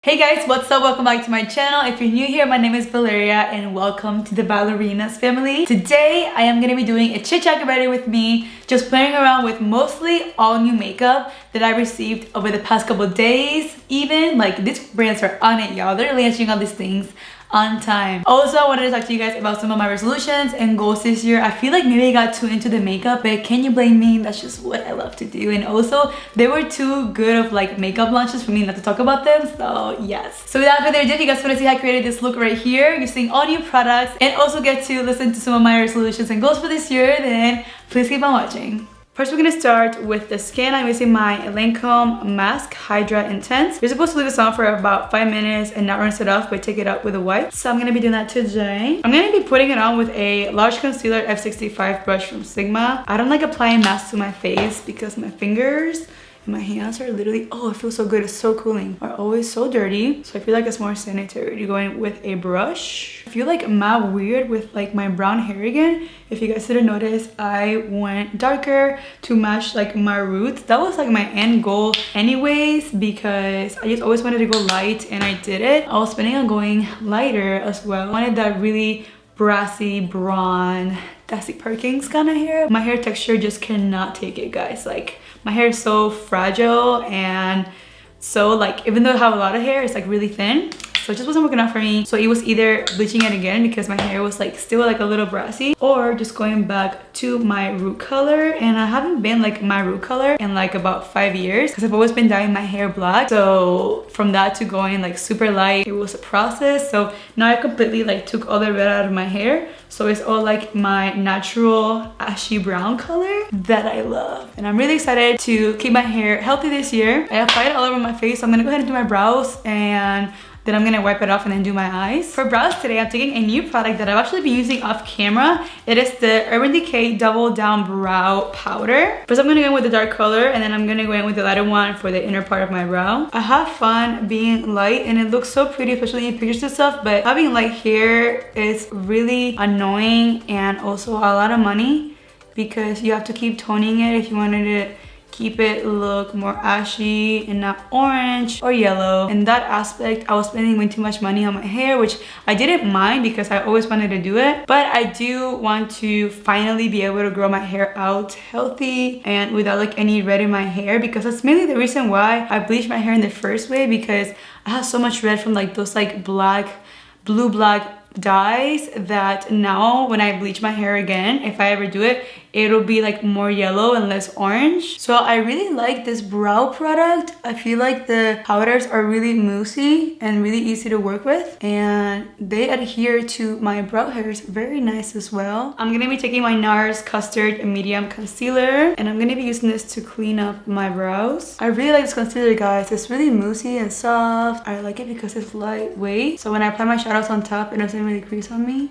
Hey guys, what's up? Welcome back to my channel. If you're new here, my name is Valeria and welcome to the ballerinas family. Today, I am going to be doing a chit chat get ready with me, just playing around with mostly all new makeup that I received over the past couple of days. Even like these brands are on it, y'all. They're launching all these things on time. Also, I wanted to talk to you guys about some of my resolutions and goals this year. I feel like maybe I got too into the makeup, but can you blame me? That's just what I love to do. And also, they were too good of like makeup launches for me not to talk about them, so yes. So without further ado, if you guys want to see how I created this look right here, you're seeing all new products and also get to listen to some of my resolutions and goals for this year, then please keep on watching. First, we're gonna start with the skin. I'm using my LANCOME Mask Hydra Intense. You're supposed to leave this on for about 5 minutes and not rinse it off, but take it out with a wipe. So I'm gonna be doing that today. I'm gonna be putting it on with a large concealer F65 brush from Sigma. I don't like applying masks to my face because my fingers and my hands are literally, oh, it feels so good, it's so cooling, are always so dirty. So I feel like it's more sanitary to go in with a brush. I feel like mad weird with like my brown hair again. If you guys didn't notice, I went darker to match like my roots. That was like my end goal anyways, because I just always wanted to go light and I did it. I was planning on going lighter as well. I wanted that really brassy blonde Dusty Perkins kind of hair. My hair texture just cannot take it, guys. Like my hair is so fragile and so like, even though I have a lot of hair, it's like really thin. So it just wasn't working out for me. So it was either bleaching it again because my hair was like still like a little brassy, or just going back to my root color. And I haven't been like my root color in like about 5 years because I've always been dyeing my hair black. So from that to going like super light, it was a process. So now I completely like took all the red out of my hair. So it's all like my natural ashy brown color that I love. And I'm really excited to keep my hair healthy this year. I applied it all over my face. So I'm gonna go ahead and do my brows and then I'm gonna wipe it off and then do my eyes. For brows today, I'm taking a new product that I've actually been using off camera. It is the Urban Decay Double Down Brow Powder. First, I'm gonna go in with the dark color and then I'm gonna go in with the lighter one for the inner part of my brow. I have fun being light and it looks so pretty, especially in pictures and stuff, but having light hair is really annoying and also a lot of money because you have to keep toning it if you wanted to keep it look more ashy and not orange or yellow. In that aspect, I was spending way too much money on my hair, which I didn't mind because I always wanted to do it. But I do want to finally be able to grow my hair out healthy and without like any red in my hair, because that's mainly the reason why I bleached my hair in the first way, because I have so much red from like those like blue black dyes that now when I bleach my hair again, if I ever do it, it'll be like more yellow and less orange. So I really like this brow product. I feel like the powders are really moussey and really easy to work with, and they adhere to my brow hairs very nice as well. I'm gonna be taking my NARS Custard Medium Concealer and I'm gonna be using this to clean up my brows. I really like this concealer, guys. It's really moussey and soft. I like it because it's lightweight, so when I apply my shadows on top, it doesn't really crease on me.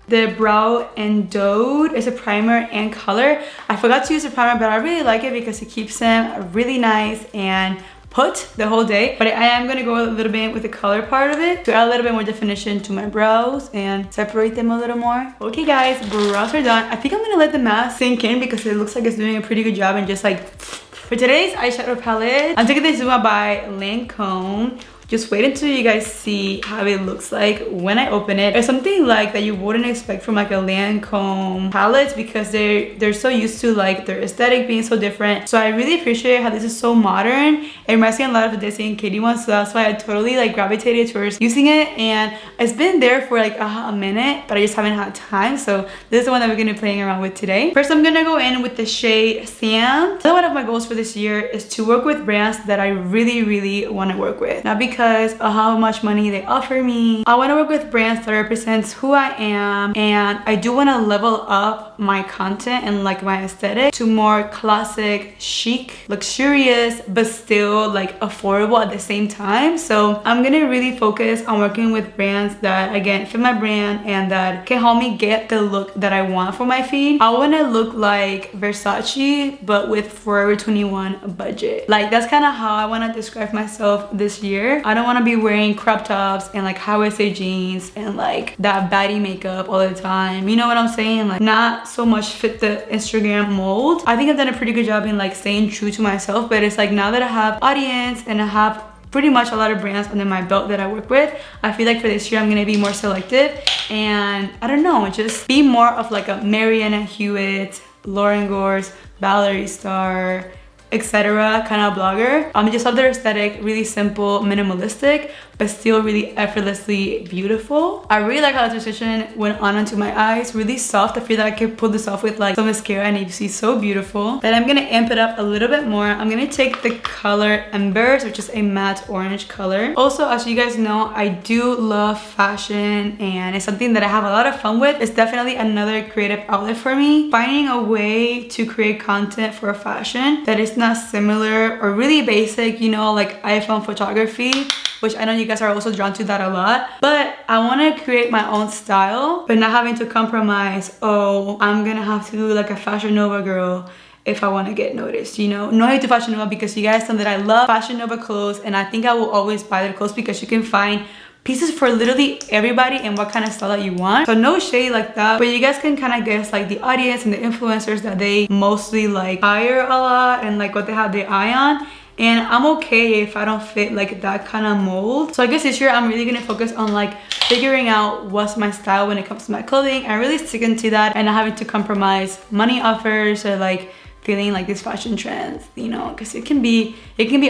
The Brow Endowed is a primer and color. I forgot to use the primer, but I really like it because it keeps them really nice and put the whole day. But I am gonna go a little bit with the color part of it to add a little bit more definition to my brows and separate them a little more. Okay guys, brows are done. I think I'm gonna let the mask sink in because it looks like it's doing a pretty good job. And just like for today's eyeshadow palette, I'm taking the Zuma by Lancome. Just wait until you guys see how it looks like when I open it. It's something like that you wouldn't expect from like a Lancome palette because they're so used to like their aesthetic being so different. So I really appreciate how this is so modern. It reminds me a lot of the Disney and Katie ones, so that's why I totally like gravitated towards using it. And it's been there for like a minute, but I just haven't had time. So this is the one that we're gonna be playing around with today. First, I'm gonna go in with the shade Sand. One of my goals for this year is to work with brands that I really want to work with. Not because of how much money they offer me. I want to work with brands that represents who I am, and I do want to level up my content and like my aesthetic to more classic, chic, luxurious, but still like affordable at the same time. So I'm gonna really focus on working with brands that again fit my brand and that can help me get the look that I want for my feed. I want to look like Versace but with Forever 21 budget. Like that's kind of how I want to describe myself this year. I don't want to be wearing crop tops and like high-waisted jeans and like that baddie makeup all the time. You know what I'm saying? Like not so much fit the Instagram mold. I think I've done a pretty good job in like staying true to myself, but it's like now that I have audience and I have pretty much a lot of brands under my belt that I work with. I feel like for this year I'm gonna be more selective and I don't know, just be more of like a Marianna Hewitt, Loren Gorse, Valerie Star, etc. kind of blogger. I just love their aesthetic, really simple, minimalistic, but still really effortlessly beautiful. I really like how the transition went on onto my eyes, really soft. I feel like I could pull this off with like some mascara and you see so beautiful. Then I'm gonna amp it up a little bit more. I'm gonna take the color Embers, which is a matte orange color. Also, as you guys know, I do love fashion and it's something that I have a lot of fun with. It's definitely another creative outlet for me. Finding a way to create content for fashion that is not similar or really basic, you know, like iPhone photography, which I know you guys are also drawn to that a lot, but I want to create my own style but not having to compromise, oh, I'm gonna have to look like a Fashion Nova girl if I want to get noticed, you know. No hate to Fashion Nova because you guys know that I love Fashion Nova clothes and I think I will always buy their clothes because you can find pieces for literally everybody and what kind of style that you want. So no shade like that, but you guys can kind of guess like the audience and the influencers that they mostly like hire a lot and like what they have their eye on. And I'm okay if I don't fit like that kind of mold. So I guess this year I'm really gonna focus on like figuring out what's my style when it comes to my clothing and really sticking to that and not having to compromise money offers or like feeling like these fashion trends, you know, because it can be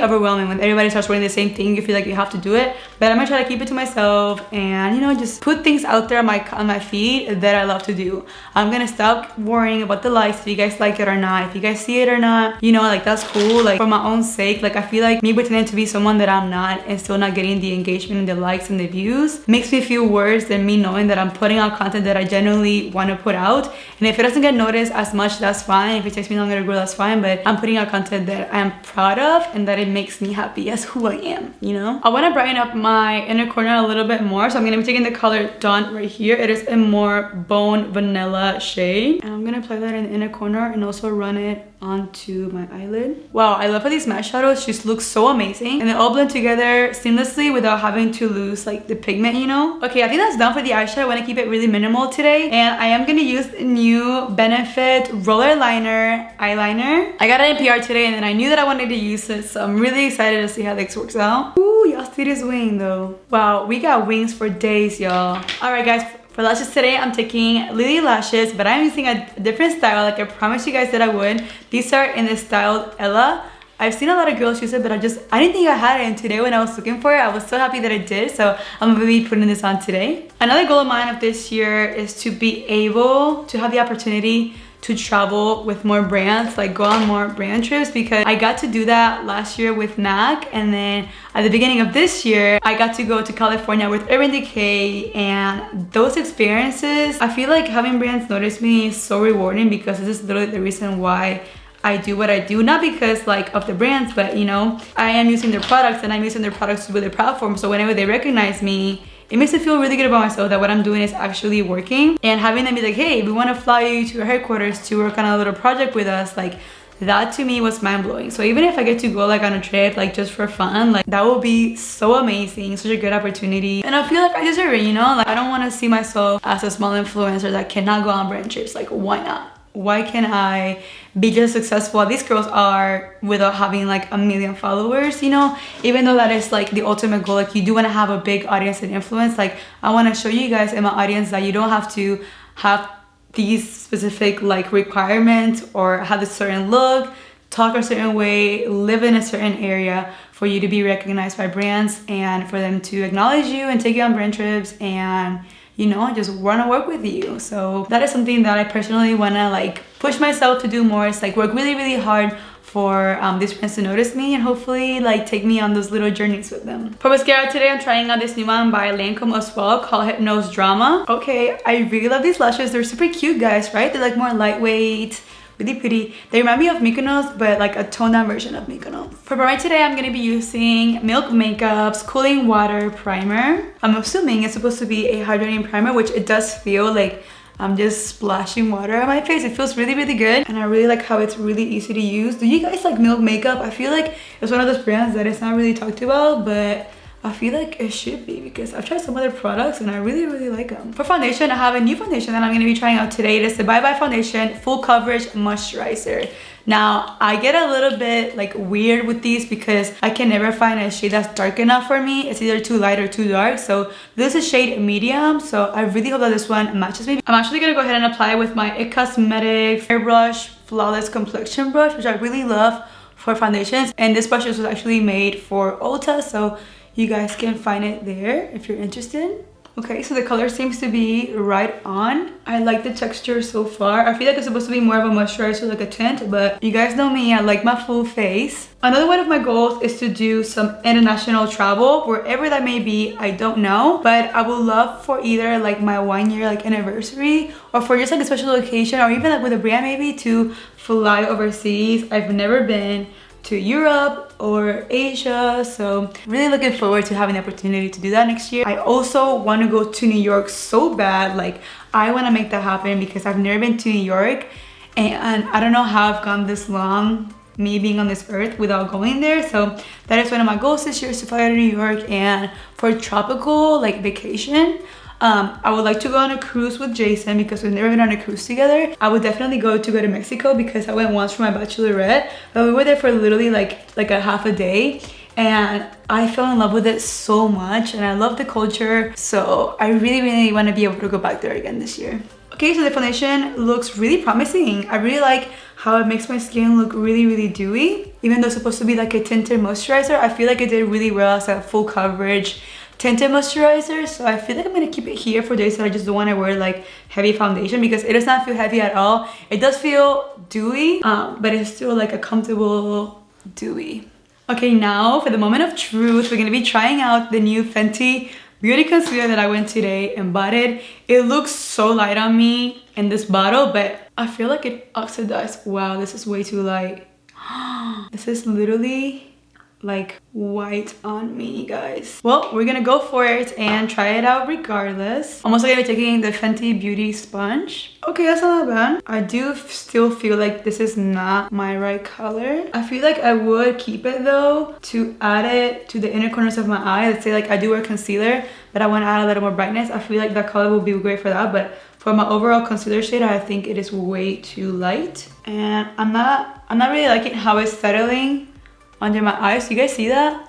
overwhelming when everybody starts wearing the same thing. You feel like you have to do it, but I'm gonna try to keep it to myself and, you know, just put things out there on my feed that I love to do. I'm gonna stop worrying about the likes, if you guys like it or not, if you guys see it or not, you know, like that's cool. Like for my own sake, like I feel like me pretending to be someone that I'm not and still not getting the engagement and the likes and the views makes me feel worse than me knowing that I'm putting out content that I genuinely want to put out. And if it doesn't get noticed as much, that's fine. If it takes me longer to grow, that's fine, but I'm putting out content that I'm proud of and that it makes me happy as who I am, you know. I want to brighten up my inner corner a little bit more, so I'm going to be taking the color Dawn right here. It is a more bone vanilla shade and I'm going to apply that in the inner corner and also run it onto my eyelid. Wow, I love how these matte shadows just look so amazing and they all blend together seamlessly without having to lose like the pigment, you know. Okay, I think that's done for the eyeshadow. I want to keep it really minimal today and I am going to use the new Benefit roller liner eyeliner. I got it in PR today and then I knew that I wanted to use it, so I'm really excited to see how this works out. Ooh, y'all see this wing though. Wow, we got wings for days, y'all. All right guys, for lashes today, I'm taking Lily lashes, but I'm using a different style like I promised you guys that I would. These are in the style Ella. I've seen a lot of girls use it, but I didn't think I had it, and today when I was looking for it, I was so happy that I did, so I'm gonna be putting this on today. Another goal of mine of this year is to be able to have the opportunity to travel with more brands, like go on more brand trips, because I got to do that last year with MAC, and then at the beginning of this year I got to go to California with Urban Decay, and those experiences, I feel like having brands notice me is so rewarding because this is literally the reason why I do what I do, not because like of the brands, but you know, I am using their products and I'm using their products to build their platform, so whenever they recognize me, it makes me feel really good about myself that what I'm doing is actually working. And having them be like, hey, we want to fly you to your headquarters to work on a little project with us, like that to me was mind-blowing. So even if I get to go like on a trip like just for fun, like that will be so amazing, such a good opportunity, and I feel like I deserve it, you know. Like I don't want to see myself as a small influencer that cannot go on brand trips. Like why not? Why can't I be just successful as these girls are without having like 1 million followers, you know? Even though that is like the ultimate goal, like you do want to have a big audience and influence. Like I want to show you guys in my audience that you don't have to have these specific like requirements or have a certain look, talk a certain way, live in a certain area for you to be recognized by brands and for them to acknowledge you and take you on brand trips and, you know, I just want to work with you. So that is something that I personally want to like push myself to do more. It's like work really, really hard for these brands to notice me and hopefully like take me on those little journeys with them. For mascara today, I'm trying out this new one by Lancome as well called Hypnose Drama. Okay, I really love these lashes. They're super cute, guys, right? They're like more lightweight, really pretty. They remind me of Mykonos, but like a toned down version of Mykonos. For bright today, I'm gonna be using Milk Makeup's Cooling Water Primer. I'm assuming it's supposed to be a hydrating primer, which it does feel like I'm just splashing water on my face. It feels really, really good. And I really like how it's really easy to use. Do you guys like Milk Makeup? I feel like it's one of those brands that it's not really talked about, but I feel like it should be because I've tried some other products and I really, really like them. For foundation, I have a new foundation that I'm going to be trying out today. It is the Bye Bye Foundation Full Coverage Moisturizer. Now, I get a little bit like weird with these because I can never find a shade that's dark enough for me. It's either too light or too dark. So this is shade medium. So I really hope that this one matches me. I'm actually gonna go ahead and apply with my IT Cosmetics Airbrush Flawless Complexion Brush, which I really love for foundations. And this brush was actually made for Ulta, so you guys can find it there if you're interested. Okay, so the color seems to be right on. I like the texture so far. I feel like it's supposed to be more of a moisturizer, like a tint, but you guys know me, I like my full face. Another one of my goals is to do some international travel, wherever that may be, I don't know. But I would love for either like my 1 year like anniversary, or for just like a special occasion, or even like with a brand maybe, to fly overseas. I've never been to Europe or Asia, so really looking forward to having the opportunity to do that next year. I also want to go to New York so bad. Like, I want to make that happen because I've never been to New York, and I don't know how I've gone this long, me being on this earth, without going there. So that is one of my goals this year, is to fly to New York. And for tropical like vacation, I would like to go on a cruise with Jason because we've never been on a cruise together. I would definitely go to Mexico because I went once for my bachelorette, but we were there for literally like a half a day, and I fell in love with it so much, and I love the culture. So I really want to be able to go back there again this year. Okay, so the foundation looks really promising. I really like how it makes my skin look really dewy. Even though it's supposed to be like a tinted moisturizer, I feel like it did really well as a full coverage tinted moisturizer. So I feel like I'm gonna keep it here for days that I just don't want to wear like heavy foundation, because it does not feel heavy at all. It does feel dewy, but it's still like a comfortable dewy. Okay, now for the moment of truth, we're gonna be trying out the new Fenty Beauty Concealer that I went today and bought it. It looks so light on me in this bottle, but I feel like it oxidized. Wow, this is way too light. This is literally like white on me, guys. Well, we're gonna go for it and try it out regardless. I'm also gonna be taking the Fenty Beauty sponge. Okay, that's not that bad. I do still feel like this is not my right color. I feel like I would keep it though to add it to the inner corners of my eye. Let's say like I do wear concealer, but I want to add a little more brightness. I feel like that color will be great for that, but for my overall concealer shade, I think it is way too light. And I'm not really liking how it's settling under my eyes. You guys see that?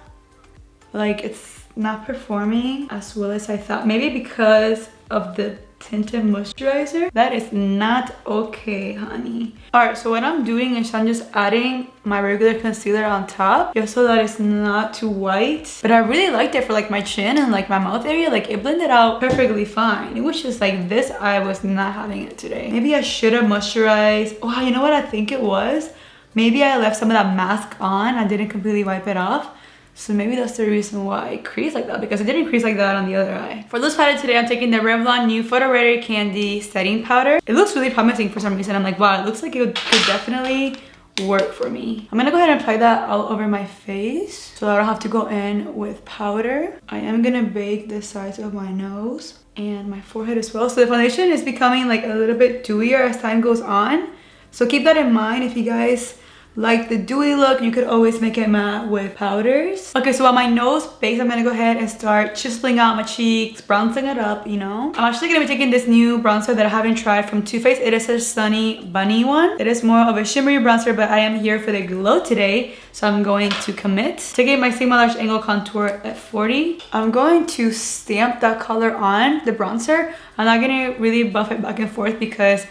Like, it's not performing as well as I thought. Maybe because of the tinted moisturizer. That is not okay, honey. Alright, so what I'm doing is I'm just adding my regular concealer on top, just so that it's not too white. But I really liked it for like my chin and like my mouth area. Like, it blended out perfectly fine. It was just like this eye was not having it today. Maybe I should have moisturized. Oh, you know what I think it was? Maybe I left some of that mask on. I didn't completely wipe it off. So maybe that's the reason why it creased like that, because it didn't crease like that on the other eye. For this palette today, I'm taking the Revlon New Photo Ready Candy Setting Powder. It looks really promising for some reason. I'm like, wow, it looks like it could definitely work for me. I'm gonna go ahead and apply that all over my face so I don't have to go in with powder. I am gonna bake the sides of my nose and my forehead as well. So the foundation is becoming like a little bit dewier as time goes on. So keep that in mind. If you guys like the dewy look, you could always make it matte with powders. Okay, so on my nose base, I'm gonna go ahead and start chiseling out my cheeks, bronzing it up, you know. I'm actually gonna be taking this new bronzer that I haven't tried from Too Faced. It is a Sunny Bunny one. It is more of a shimmery bronzer, but I am here for the glow today, so I'm going to commit. Taking my Sigma Lash Angle Contour at 40. I'm going to stamp that color on the bronzer. I'm not gonna really buff it back and forth because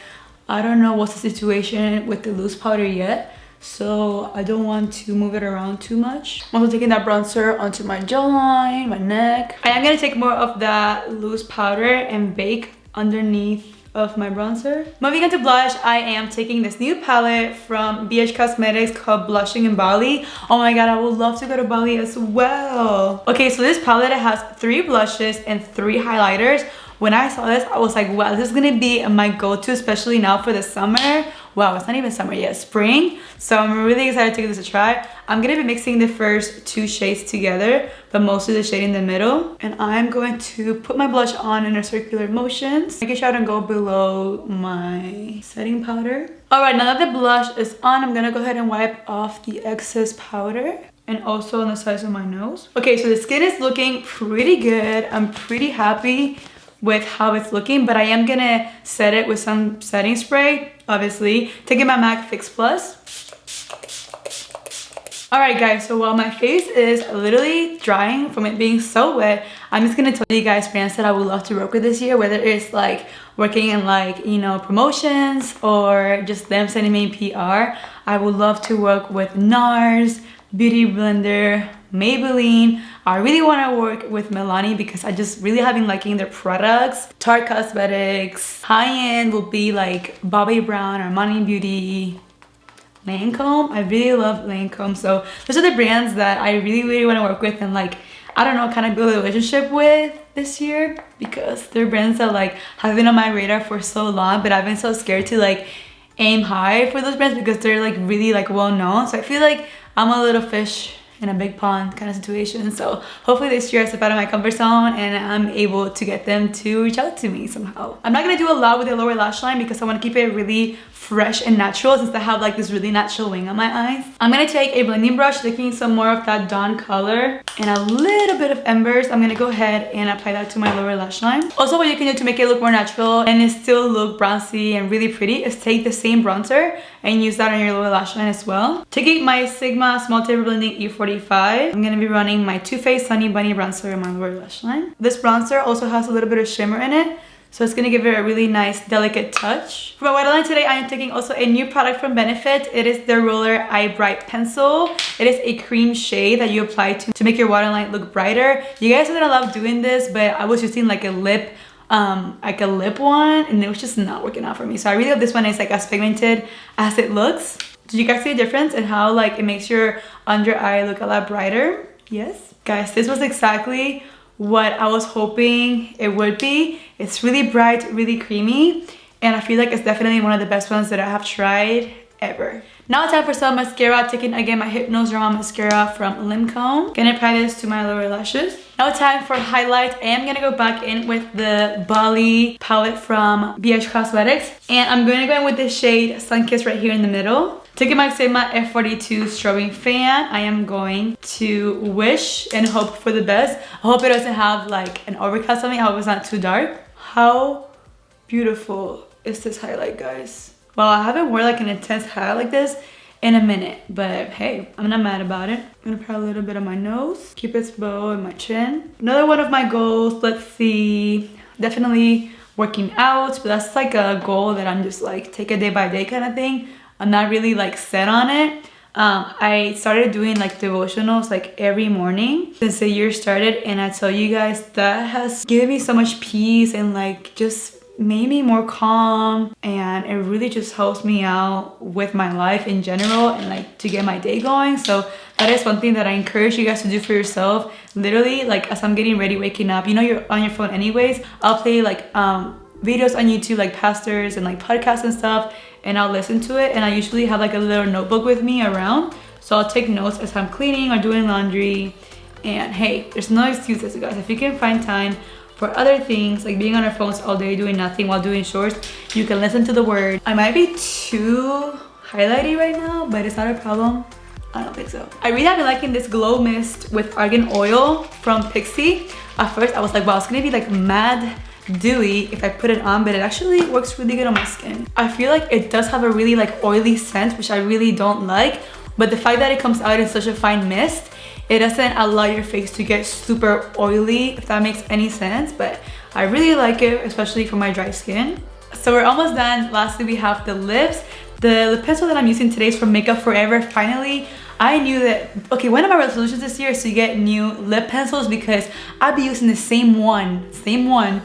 I don't know what's the situation with the loose powder yet. So I don't want to move it around too much. I'm also taking that bronzer onto my jawline, my neck. I am gonna take more of that loose powder and bake underneath of my bronzer. Moving on to blush, I am taking this new palette from BH Cosmetics called Blushing in Bali. Oh my god, I would love to go to Bali as well. Okay, so this palette has 3 blushes and 3 highlighters. When I saw this, I was like, wow, this is gonna be my go-to, especially now for the summer. Wow, it's not even summer yet, spring. So I'm really excited to give this a try. I'm gonna be mixing the first 2 shades together, but mostly the shade in the middle. And I'm going to put my blush on in a circular motions, making sure I don't go below my setting powder. All right, now that the blush is on, I'm gonna go ahead and wipe off the excess powder, and also on the sides of my nose. Okay, so the skin is looking pretty good. I'm pretty happy with how it's looking, but I am gonna set it with some setting spray, obviously. Taking my MAC Fix Plus. Alright guys, so while my face is literally drying from it being so wet, I'm just gonna tell you guys brands that I would love to work with this year, whether it's like working in like, you know, promotions or just them sending me PR. I would love to work with NARS, Beauty Blender, Maybelline. I really want to work with Milani because I just really have been liking their products. Tarte Cosmetics. High-end will be like Bobbi Brown, Armani Beauty, LANCOME. I really love LANCOME. So those are the brands that I really want to work with and like, I don't know, kind of build a relationship with this year, because they're brands that like have been on my radar for so long, but I've been so scared to like aim high for those brands because they're like really like well known. So I feel like I'm a little fish in a big pond kind of situation. So hopefully this year I step out of my comfort zone and I'm able to get them to reach out to me somehow. I'm not gonna do a lot with the lower lash line because I want to keep it really fresh and natural since I have like this really natural wing on my eyes. I'm gonna take a blending brush, taking some more of that dawn color and a little bit of embers. I'm gonna go ahead and apply that to my lower lash line. Also, what you can do to make it look more natural and it still look bronzy and really pretty is take the same bronzer and use that on your lower lash line as well. Taking my Sigma Small Taper Blending E45, I'm gonna be running my Too Faced Sunny Bunny bronzer on my lower lash line. This bronzer also has a little bit of shimmer in it, so it's gonna give it a really nice, delicate touch. For my waterline today, I am taking also a new product from Benefit. It is the Roller Eye Bright Pencil. It is a cream shade that you apply to make your waterline look brighter. You guys are gonna love doing this, but I was using like a lip one and it was just not working out for me. So I really hope this one is like as pigmented as it looks. Did you guys see a difference in how like it makes your under eye look a lot brighter? Yes. Guys, this was exactly what I was hoping it would be. It's really bright, really creamy, and I feel like it's definitely one of the best ones that I have tried ever. Now time for some mascara. Taking again my Hypnose Raw mascara from LANCOME. Gonna apply this to my lower lashes. Now time for highlight. I am gonna go back in with the BALI palette from BH Cosmetics, and I'm gonna go in with the shade Sunkissed right here in the middle. Taking my Sigma F42 strobing fan, I am going to wish and hope for the best. I hope it doesn't have like an overcast on me. I hope it's not too dark. How beautiful is this highlight, guys? Well, I haven't worn like an intense highlight like this in a minute, but hey, I'm not mad about it. I'm gonna apply a little bit on my nose, Cupid's bow and my chin. Another one of my goals, let's see, definitely working out, but that's like a goal that I'm just like take a day by day kind of thing. I'm not really like set on it. I started doing like devotionals like every morning since the year started, and I tell you guys that has given me so much peace and like just made me more calm, and it really just helps me out with my life in general and like to get my day going. So that is one thing that I encourage you guys to do for yourself. Literally, like as I'm getting ready, waking up, you know, you're on your phone anyways, I'll play like videos on YouTube, like pastors and like podcasts and stuff, and I'll listen to it. And I usually have like a little notebook with me around, so I'll take notes as I'm cleaning or doing laundry. And hey, there's no excuses, guys. If you can find time for other things, like being on our phones all day doing nothing while doing chores, you can listen to the word. I might be too highlighty right now, but it's not a problem. I don't think so. I really have been liking this glow mist with argan oil from Pixie. At first I was like, wow, it's gonna be like mad dewy if I put it on, but it actually works really good on my skin. I feel like it does have a really like oily scent, which I really don't like, but the fact that it comes out in such a fine mist, it doesn't allow your face to get super oily, if that makes any sense. But I really like it, especially for my dry skin. So we're almost done. Lastly, we have the lips. The lip pencil that I'm using today is from Makeup Forever. Finally, I knew that, okay, one of my resolutions this year is to get new lip pencils because I'll be using the same one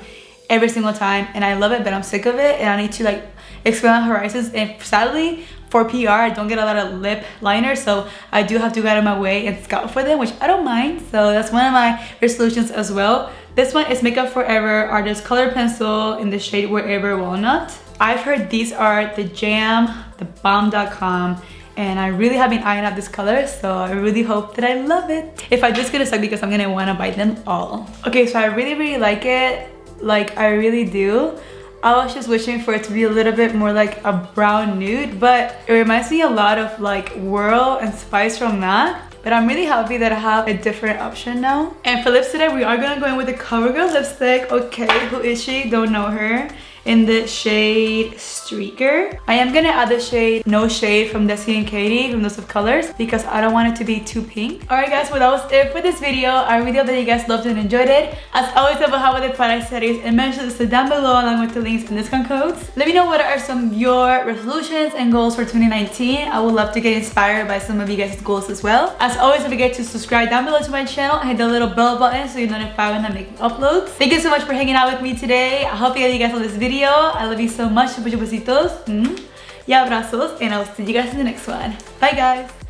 every single time, and I love it, but I'm sick of it and I need to like expand my horizons. And sadly for PR, I don't get a lot of lip liners, so I do have to go out of my way and scout for them, which I don't mind. So that's one of my resolutions as well. This one is Makeup Forever Artist Color Pencil in the shade Wherever Walnut. I've heard these are the jam, the bomb.com, and I really have been eyeing up this color, so I really hope that I love it. If I just get a suck because I'm gonna wanna buy them all. Okay, so I really like it. Like, I really do. I was just wishing for it to be a little bit more like a brown nude, but it reminds me a lot of like Whirl and Spice from that. But I'm really happy that I have a different option now. And for lips today, we are gonna go in with the CoverGirl lipstick. Okay, who is she? Don't know her. in the shade Streaker. I am gonna add the shade No Shade from Desi and Katie from Those of Colors because I don't want it to be too pink. Alright guys, well that was it for this video. I really hope that you guys loved and enjoyed it. As always, I will have other product series and mention this down below along with the links and discount codes. Let me know what are some of your resolutions and goals for 2019. I would love to get inspired by some of you guys' goals as well. As always, don't forget to subscribe down below to my channel and hit the little bell button so you're notified when I'm making uploads. Thank you so much for hanging out with me today. I hope you guys love this video. I love you so much. Muchos besitos y abrazos, and I'll see you guys in the next one. Bye guys.